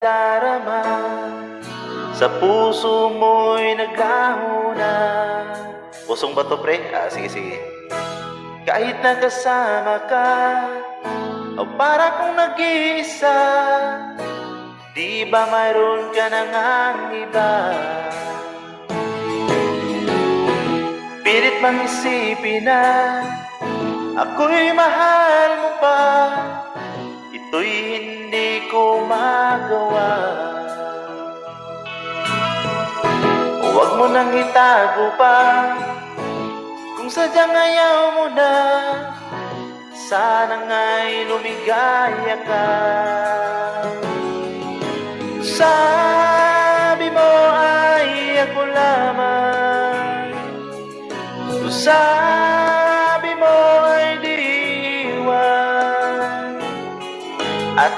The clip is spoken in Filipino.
darama, sa puso mo'y naglaho na. Pusong ba to, pre? Sige, sige. Kahit nakasama ka, o para kung nag-iisa, di ba mayroon ka na ngang iba? Pilit mang isipin na ako'y mahal mo pa, ito'y hindi ko magawa. Huwag mo nang itago pa, kung sadyang ayaw mo na, sana nga'y lumigaya ka. Sabi mo ay ako lamang, sabi mo ay di iwan, at